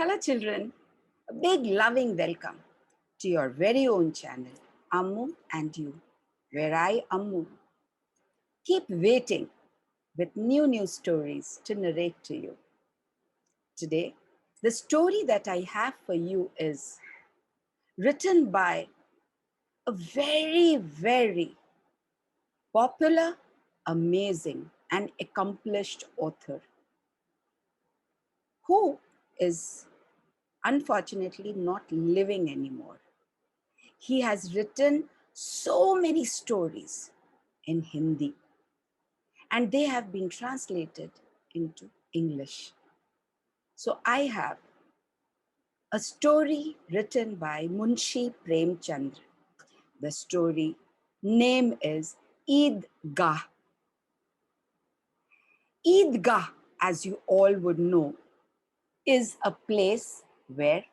Hello children, a big loving welcome to your very own channel, Ammu&You, where I, Ammu, keep waiting with new stories to narrate to you. Today, the story that I have for you is written by a very popular, amazing, and accomplished author who is unfortunately not living anymore. He has written so many stories in Hindi and they have been translated into English. So I have a story written by Munshi Premchand. The story name is Idgaah. Idgaah, as you all would know, is a place where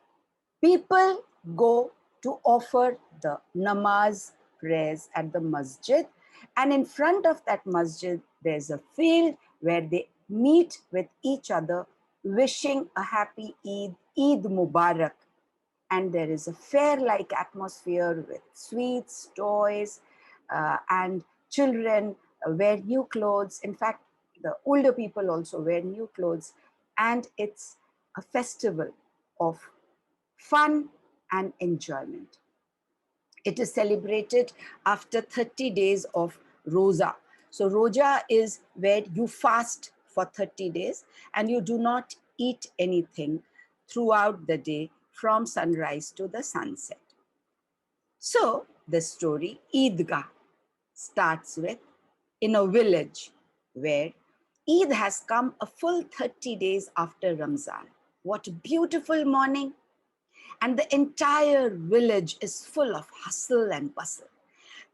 people go to offer the namaz prayers at the masjid, and in front of that masjid there's a field where they meet with each other wishing a happy Eid Mubarak, and there is a fair-like atmosphere with sweets, toys, and children wear new clothes. In fact, the older people also wear new clothes, and it's a festival of fun and enjoyment. It is celebrated after 30 days of Roza. So Roja is where you fast for 30 days and you do not eat anything throughout the day from sunrise to the sunset. So the story Idgaah starts with in a village where Eid has come a full 30 days after Ramzan. What a beautiful morning! And the entire village is full of hustle and bustle.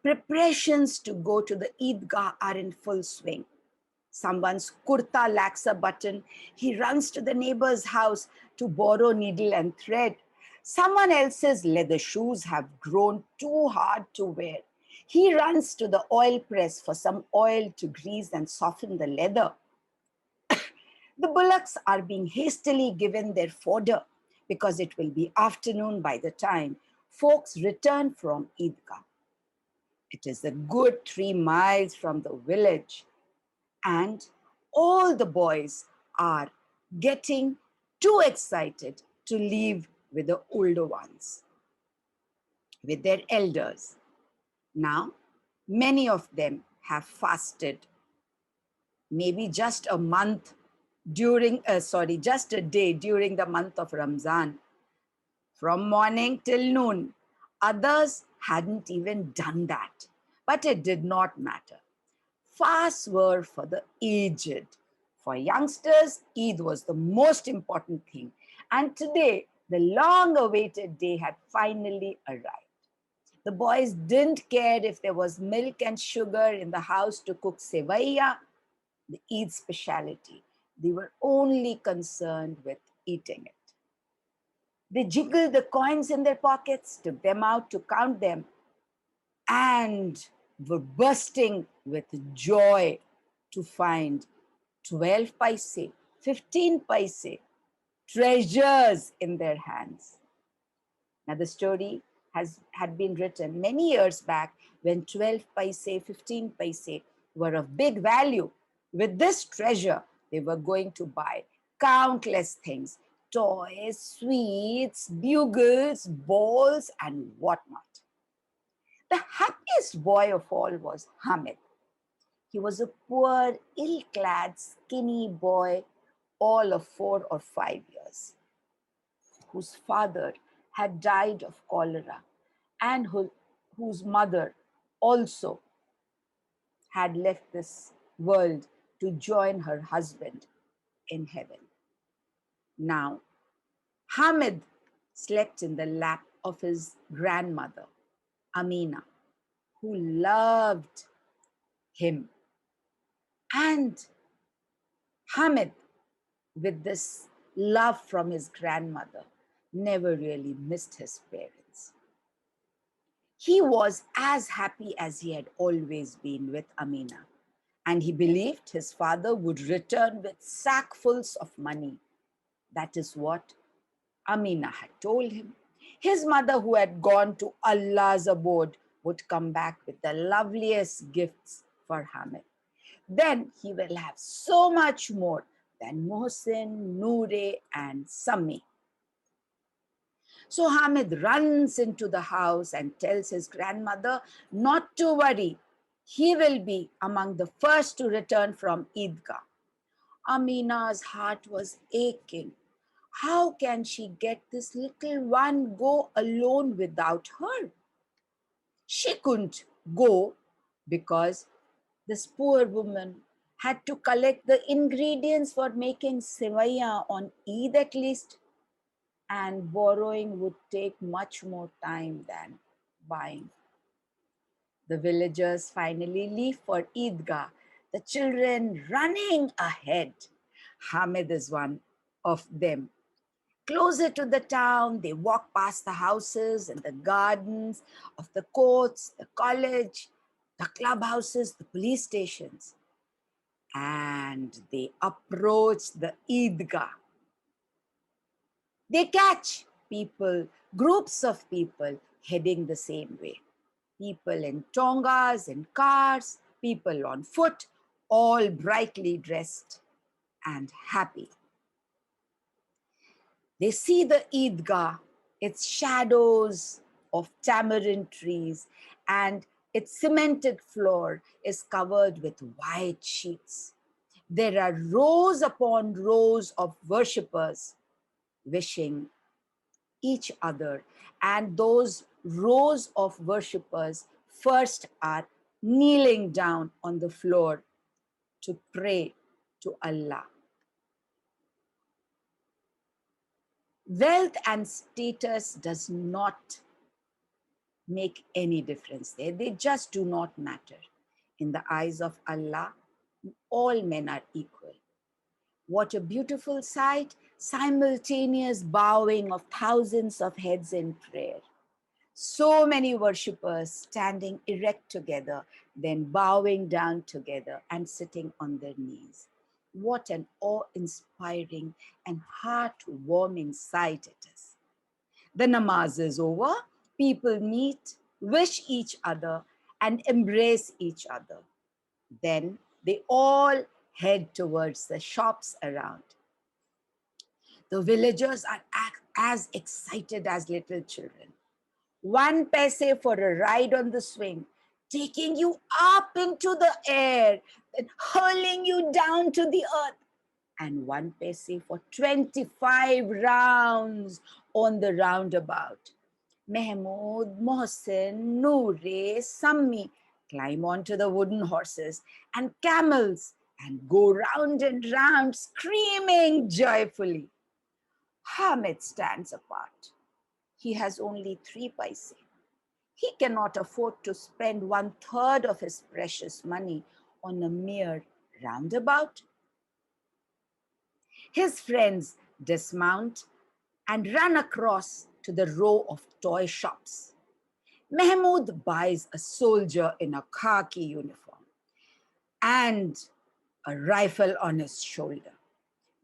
Preparations to go to the Idgaah are in full swing. Someone's kurta lacks a button. He runs to the neighbor's house to borrow needle and thread. Someone else's leather shoes have grown too hard to wear. He runs to the oil press for some oil to grease and soften the leather. The bullocks are being hastily given their fodder because it will be afternoon by the time folks return from Idgaah. It is a good 3 miles from the village, and all the boys are getting too excited to leave with the older ones, with their elders. Now, many of them have fasted, maybe just a month just a day during the month of Ramzan, from morning till noon. Others hadn't even done that, but it did not matter. Fasts were for the aged. For youngsters, Eid was the most important thing. And today, the long-awaited day had finally arrived. The boys didn't care if there was milk and sugar in the house to cook sevaiya, the Eid speciality. They were only concerned with eating it. They jiggled the coins in their pockets, took them out to count them, and were bursting with joy to find 12 paise, 15 paise, treasures in their hands. Now the story had been written many years back when 12 paise, 15 paise were of big value. With this treasure, they were going to buy countless things, toys, sweets, bugles, balls, and whatnot. The happiest boy of all was Hamid. He was a poor, ill-clad, skinny boy, all of 4 or 5 years, whose father had died of cholera and whose mother also had left this world to join her husband in heaven. Now, Hamid slept in the lap of his grandmother, Amina, who loved him. And Hamid, with this love from his grandmother, never really missed his parents. He was as happy as he had always been with Amina, and he believed his father would return with sackfuls of money. That is what Amina had told him. His mother, who had gone to Allah's abode, would come back with the loveliest gifts for Hamid. Then he will have so much more than Mohsin, Noore, and Sami. So Hamid runs into the house and tells his grandmother not to worry. He will be among the first to return from Idgaah. Amina's heart was aching. How can she get this little one go alone without her? She couldn't go because this poor woman had to collect the ingredients for making sevaya on Eid at least, and borrowing would take much more time than buying. The villagers finally leave for Idgaah, the children running ahead. Hamid is one of them. Closer to the town, they walk past the houses and the gardens of the courts, the college, the clubhouses, the police stations. And they approach the Idgaah. They catch people, groups of people heading the same way. People in tongas, in cars, people on foot, all brightly dressed and happy. They see the Idgaah, its shadows of tamarind trees, and its cemented floor is covered with white sheets. There are rows upon rows of worshippers wishing each other, and those rows of worshippers first are kneeling down on the floor to pray to Allah. Wealth and status does not make any difference there. They just do not matter. In the eyes of Allah, all men are equal. What a beautiful sight, simultaneous bowing of thousands of heads in prayer. So many worshippers standing erect together, then bowing down together and sitting on their knees. What an awe-inspiring and heart-warming sight it is. The namaz is over, people meet, wish each other, and embrace each other. Then they all head towards the shops around. The villagers are as excited as little children. 1 paise for a ride on the swing, taking you up into the air, then hurling you down to the earth. And 1 paise for 25 rounds on the roundabout. Mahmoud, Mohsin, Noore, Sammi climb onto the wooden horses and camels and go round and round screaming joyfully. Hamid stands apart. He has only 3 paise. He cannot afford to spend 1/3 of his precious money on a mere roundabout. His friends dismount and run across to the row of toy shops. Mahmoud buys a soldier in a khaki uniform and a rifle on his shoulder,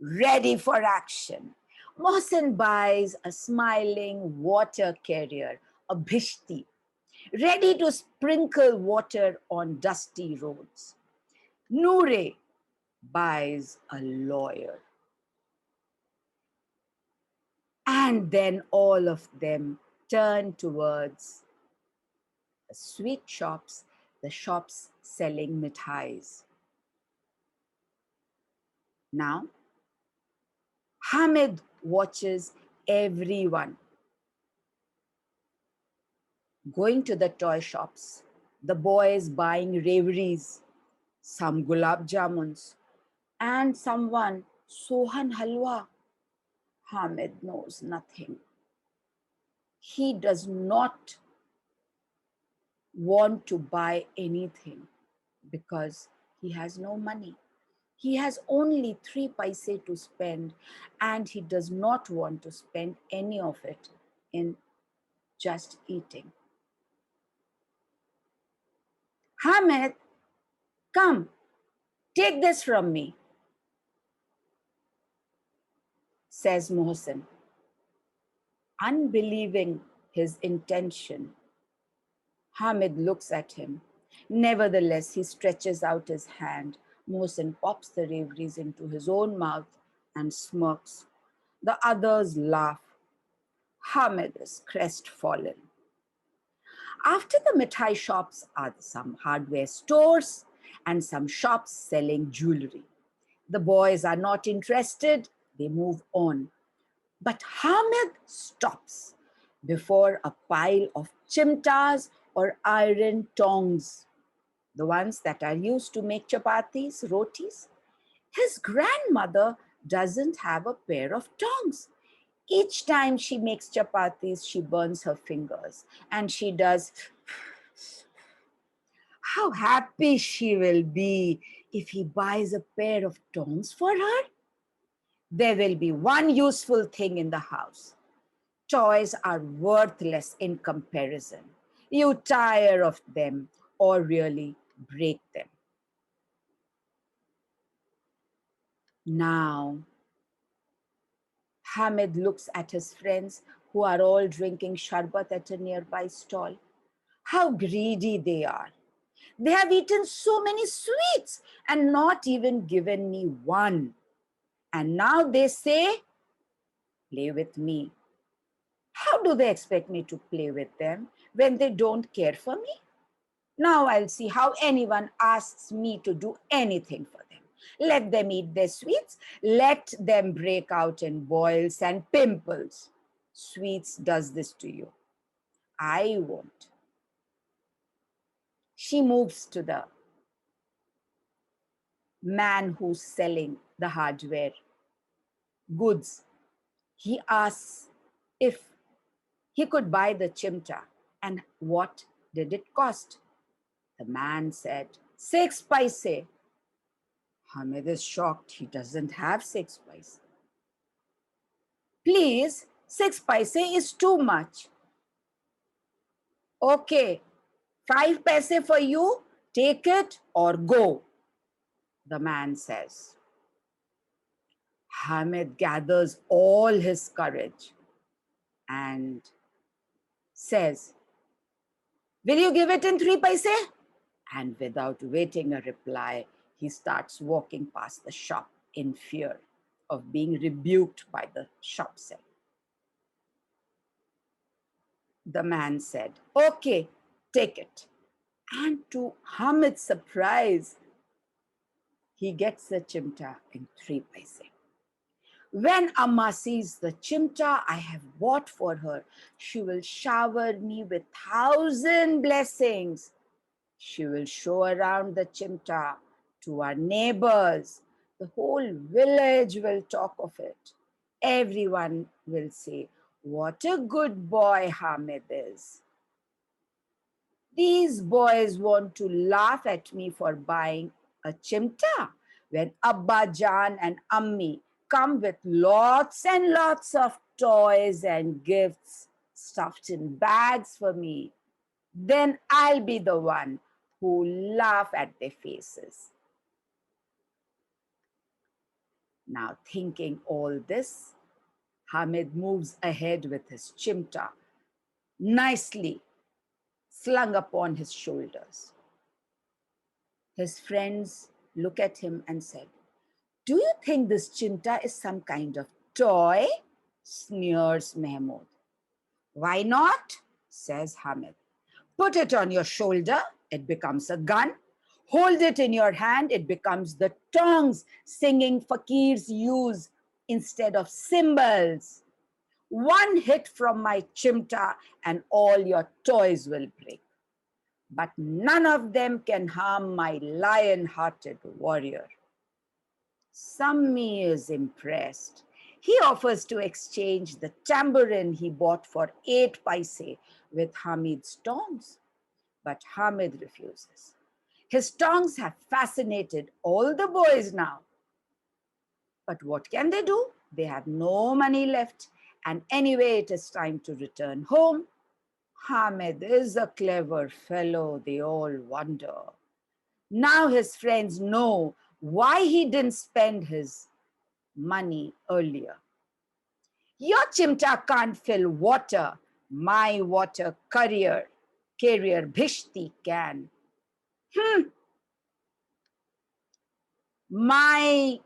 ready for action. Mohsin buys a smiling water carrier, a bhishti, ready to sprinkle water on dusty roads. Noore buys a lawyer. And then all of them turn towards the sweet shops, the shops selling mithais. Now, Hamid watches everyone going to the toy shops, the boys buying raviris, some gulab jamuns, and someone sohan halwa. Hamid knows nothing. He does not want to buy anything because he has no money. He has only 3 paise to spend, and he does not want to spend any of it in just eating. Hamid, come, take this from me, says Mohsin. Unbelieving his intention, Hamid looks at him. Nevertheless, he stretches out his hand. Mohsin pops the ravies into his own mouth and smirks. The others laugh. Hamid is crestfallen. After the mithai shops are some hardware stores and some shops selling jewelry. The boys are not interested, they move on. But Hamid stops before a pile of chimtas or iron tongs, the ones that are used to make chapatis, rotis. His grandmother doesn't have a pair of tongs. Each time she makes chapatis, she burns her fingers and she does. How happy she will be if he buys a pair of tongs for her. There will be one useful thing in the house. Toys are worthless in comparison. You tire of them or really break them. Now, Hamid looks at his friends who are all drinking sharbat at a nearby stall. How greedy they are. They have eaten so many sweets and not even given me one. And now they say, play with me. How do they expect me to play with them when they don't care for me? Now I'll see how anyone asks me to do anything for them. Let them eat their sweets. Let them break out in boils and pimples. Sweets does this to you. I won't. She moves to the man who's selling the hardware goods. He asks if he could buy the chimta and what did it cost. The man said, 6 paise. Hamid is shocked. He doesn't have 6 paise. Please, 6 paise is too much. Okay, 5 paise for you. Take it or go, the man says. Hamid gathers all his courage and says, will you give it in 3 paise? And without waiting a reply, he starts walking past the shop in fear of being rebuked by the shop seller. The man said, okay, take it. And to Hamid's surprise, he gets the chimta in 3 paise. When Amma sees the chimta I have bought for her, she will shower me with 1,000 blessings. She will show around the chimta to our neighbors. The whole village will talk of it. Everyone will say, what a good boy Hamid is. These boys want to laugh at me for buying a chimta when Abba Jan and Ammi come with lots and lots of toys and gifts stuffed in bags for me. Then I'll be the one who laugh at their faces. Now, thinking all this, Hamid moves ahead with his chimta, nicely slung upon his shoulders. His friends look at him and said, do you think this chimta is some kind of toy? Sneers Mahmud. Why not? Says Hamid. Put it on your shoulder, it becomes a gun. Hold it in your hand, it becomes the tongs singing fakirs use instead of cymbals. One hit from my chimta and all your toys will break. But none of them can harm my lion-hearted warrior. Sammi is impressed. He offers to exchange the tambourine he bought for 8 paise with Hamid's tongs. But Hamid refuses. His tongs have fascinated all the boys now. But what can they do? They have no money left. And anyway, it is time to return home. Hamid is a clever fellow, they all wonder. Now his friends know why he didn't spend his money earlier. Your chimta can't fill water. My water carrier bhishti can. My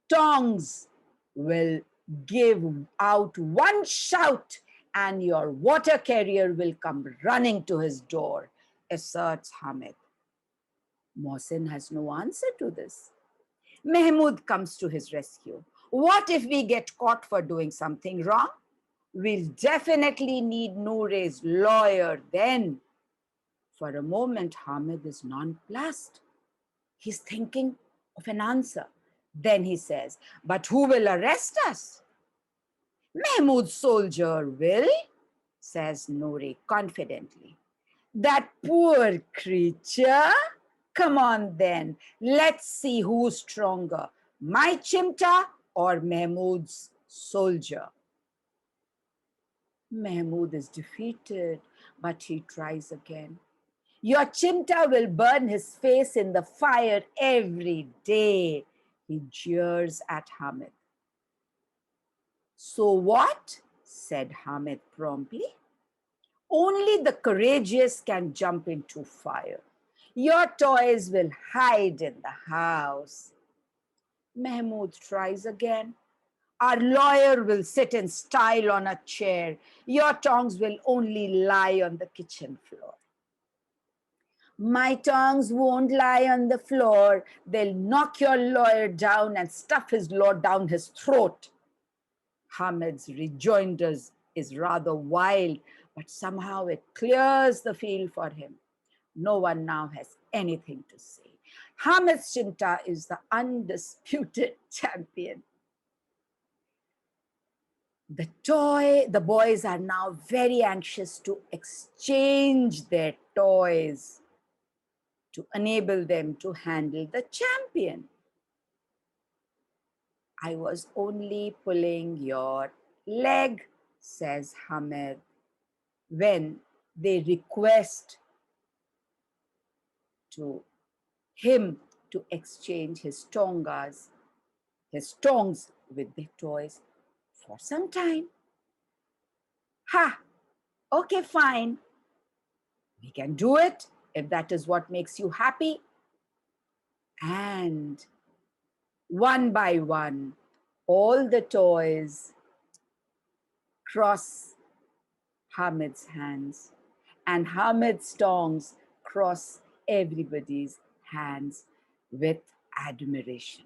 tongs will give out one shout and your water carrier will come running to his door, asserts Hamid. Mohsin has no answer to this. Mahmoud comes to his rescue. What if we get caught for doing something wrong? We'll definitely need Noore's lawyer then. For a moment, Hamid is nonplussed. He's thinking of an answer. Then he says, but who will arrest us? Mahmoud's soldier will, says Noor confidently. That poor creature? Come on then, let's see who's stronger, my chimta or Mahmoud's soldier. Mahmoud is defeated, but he tries again. Your chimta will burn his face in the fire every day, he jeers at Hamid. So what? Said Hamid promptly. Only the courageous can jump into fire. Your toys will hide in the house. Mahmoud tries again. Our lawyer will sit in style on a chair. Your tongs will only lie on the kitchen floor. My tongs won't lie on the floor. They'll knock your lawyer down and stuff his law down his throat. Hamid's rejoinders is rather wild, but somehow it clears the field for him. No one now has anything to say. Hamid's chimta is the undisputed champion. The boys are now very anxious to exchange their toys to enable them to handle the champion. I was only pulling your leg, says Hamid, when they request to him to exchange his tongs with the toys for some time. Ha! Okay, fine. We can do it if that is what makes you happy. And one by one, all the toys cross Hamid's hands, and Hamid's tongs cross everybody's hands with admiration.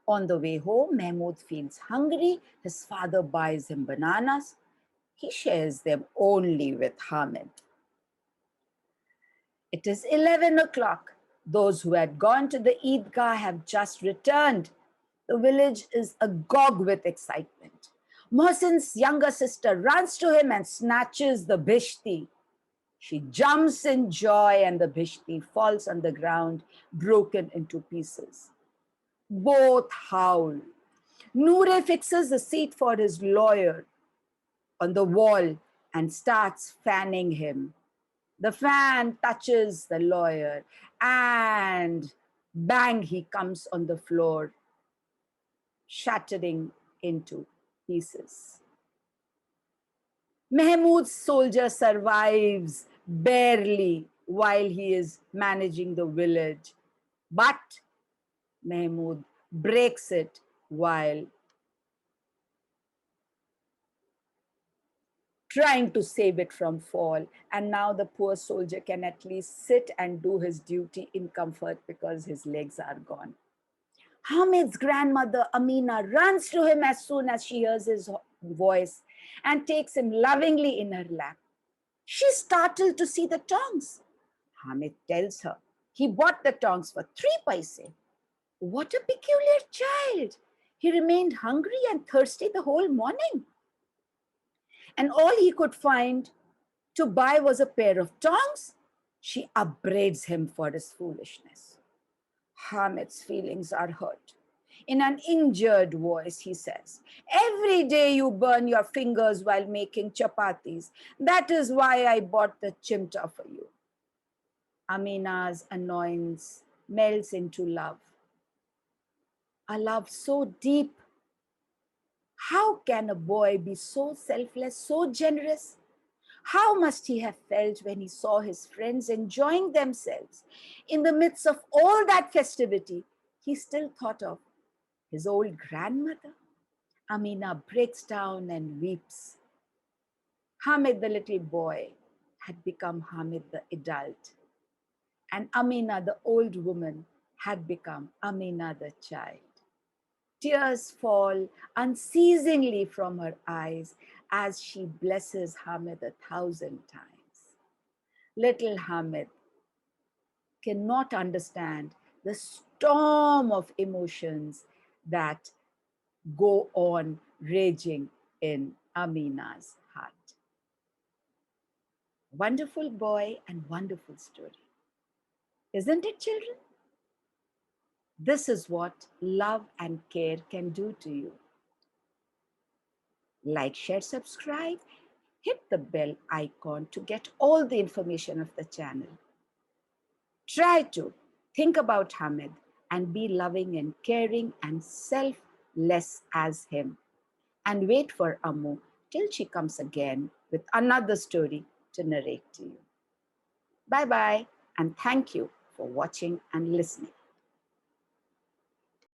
On the way home, Mahmoud feels hungry. His father buys him bananas. He shares them only with Hamid. It is 11 o'clock. Those who had gone to the Idgaah have just returned. The village is agog with excitement. Mohsin's younger sister runs to him and snatches the bhishti. She jumps in joy and the bhishti falls on the ground, broken into pieces. Both howl. Noor fixes a seat for his lawyer on the wall and starts fanning him. The fan touches the lawyer and bang, he comes on the floor, shattering into pieces. Mahmoud's soldier survives barely while he is managing the village, but Mahmoud breaks it while trying to save it from fall. And now the poor soldier can at least sit and do his duty in comfort because his legs are gone. Hamid's grandmother, Amina, runs to him as soon as she hears his voice and takes him lovingly in her lap. She's startled to see the tongs. Hamid tells her he bought the tongs for 3 paise. What a peculiar child. He remained hungry and thirsty the whole morning. And all he could find to buy was a pair of tongs. She upbraids him for his foolishness. Hamid's feelings are hurt. In an injured voice, he says, every day you burn your fingers while making chapatis. That is why I bought the chimta for you. Amina's annoyance melts into love. A love so deep How can a boy be so selfless, so generous? How must he have felt when he saw his friends enjoying themselves? In the midst of all that festivity, he still thought of his old grandmother. Amina breaks down and weeps. Hamid, the little boy, had become Hamid, the adult, and Amina, the old woman, had become Amina, the child. Tears fall unceasingly from her eyes as she blesses Hamid 1,000 times. Little Hamid cannot understand the storm of emotions that go on raging in Amina's heart. Wonderful boy and wonderful story. Isn't it, children? This is what love and care can do to you. Like, share, subscribe, hit the bell icon to get all the information of the channel. Try to think about Hamid and be loving and caring and selfless as him. And wait for Ammu till she comes again with another story to narrate to you. Bye bye, and thank you for watching and listening.